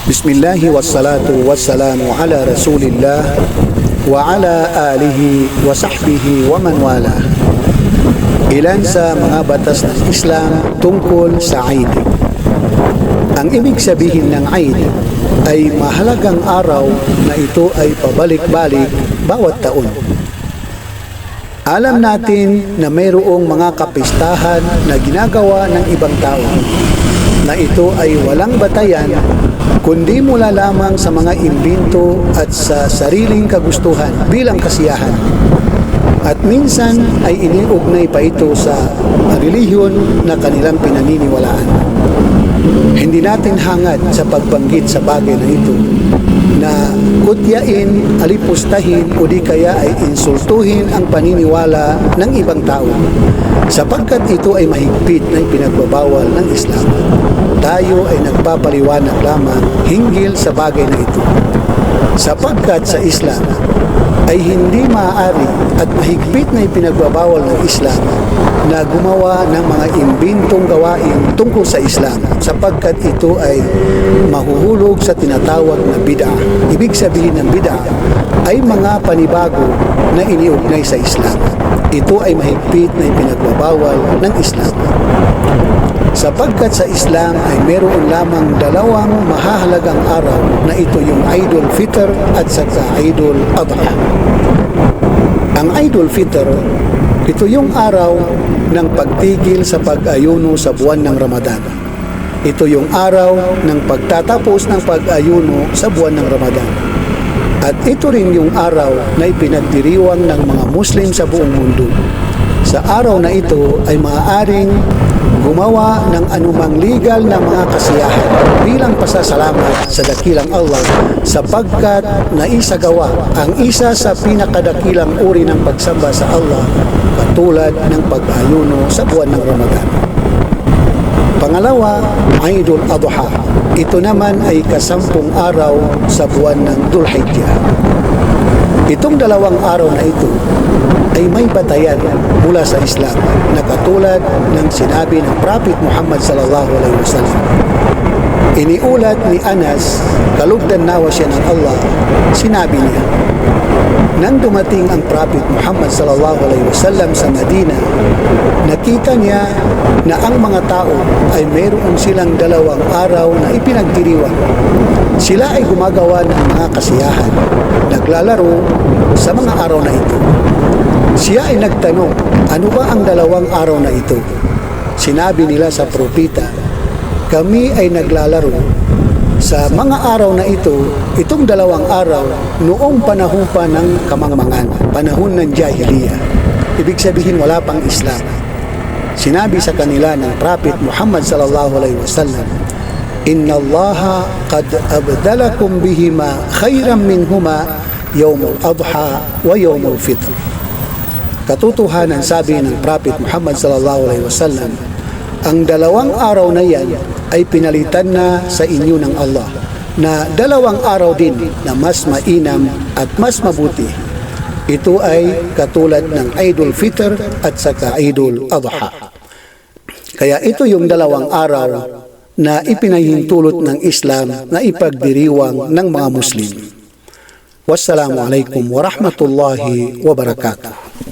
Bismillahi wassalatu wassalamu ala rasulillah wa ala alihi wa sahbihi wa man wala. Ilan sa mga batas ng Islam tungkol sa Eid. Ang ibig sabihin ng Eid ay mahalagang araw na ito ay pabalik-balik bawat taon. Alam natin na mayroong mga kapistahan na ginagawa ng ibang tao na ito ay walang batayan kundi mula lamang sa mga imbento at sa sariling kagustuhan bilang kasiyahan. At minsan ay iniugnay pa ito sa relihiyon na kanilang pinaniniwalaan. Hindi natin hangad sa pagbanggit sa bagay na ito na kutyain, alipustahin o di kaya ay insultuhin ang paniniwala ng ibang tao sapagkat ito ay mahigpit na ipinagbabawal ng Islam. Tayo ay nagpapaliwanag lamang hinggil sa bagay na ito sapagkat sa Islam ay hindi maaari at mahigpit na ipinagbabawal ng Islam na gumawa ng mga imbentong gawain tungkol sa Islam sapagkat ito ay mahuhulog sa tinatawag na bid'ah. Ibig sabihin ng bid'ah ay mga panibago na iniugnay sa Islam. Ito ay mahigpit na ipinagbabawal ng Islam. Sapagkat sa Islam ay meron lamang dalawang mahahalagang araw na ito yung Eidul Fitr at saka Eidul Adha. Ang Eidul Fitr, ito yung araw ng pagtigil sa pag-ayuno sa buwan ng Ramadan. Ito yung araw ng pagtatapos ng pag-ayuno sa buwan ng Ramadan. At ito rin yung araw na ipinagdiriwang ng mga Muslim sa buong mundo. Sa araw na ito ay maaaring gumawa ng anumang legal na mga kasiyahan bilang pasasalamat sa dakilang Allah sapagkat naisagawa ang isa sa pinakadakilang uri ng pagsamba sa Allah katulad ng pag-ayuno sa buwan ng Ramadan. Pangalawa, Eidul Adha. Ito naman ay kasampung araw sa buwan ng Dhul-Hijjah. Itong dalawang araw na ito ay may batayan mula sa Islam na katulad ng sinabi ng Prophet Muhammad sallallahu alaihi wasallam. Iniulat ni Anas, kalugdan nawa siya ng Allah, sinabi niya, nang dumating ang Prophet Muhammad sallallahu alaihi wasallam sa Medina, nakita niya na ang mga tao ay mayroon silang dalawang araw na ipinagdiriwang. Sila ay gumagawa ng mga kasiyahan, naglalaro sa mga araw na ito. Siya ay nagtanong, ano ba ang dalawang araw na ito? Sinabi nila sa propeta, kami ay naglalaro sa mga araw na ito, itong dalawang araw, noong panahon pa ng kamangmangan, panahon ng Jahiliyah. Ibig sabihin wala pang Islam. Sinabi sa kanila ng Prophet Muhammad sallallahu alaihi wasallam, Inna Allaha qad abdalakum bihima khayran minhuma yawmul adha wa yawmul fitr. Katotohanan, sabi ng Prophet Muhammad sallallahu alaihi wasallam, ang dalawang araw na yan ay pinalitan na sa inyo ng Allah na dalawang araw din na mas mainam at mas mabuti. Ito ay katulad ng Eidul Fitr at saka Eidul Adha. Kaya ito yung dalawang araw na ipinahintulot ng Islam na ipagdiriwang ng mga Muslim. Wassalamualaikum warahmatullahi wabarakatuh.